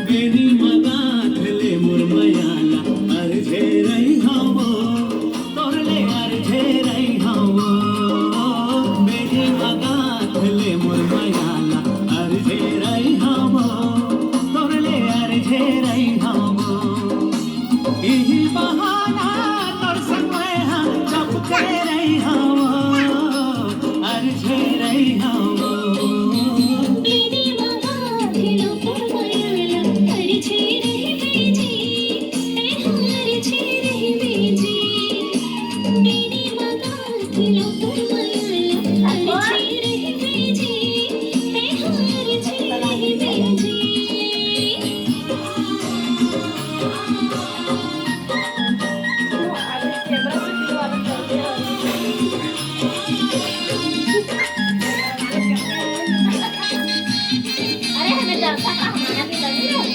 बेनी मगाथले मुरमयाला अर्धे रही हवो तोरले अर्धे रही हवो बेनी मगाथले मुरमयाला अर्धे रही हवो तोरले अर्धे रही हवो इही बहाना तोर समय हम चपके रही हवो अर्धे रही हवो अरे हमें डरता था हमारा भी लग रहा है।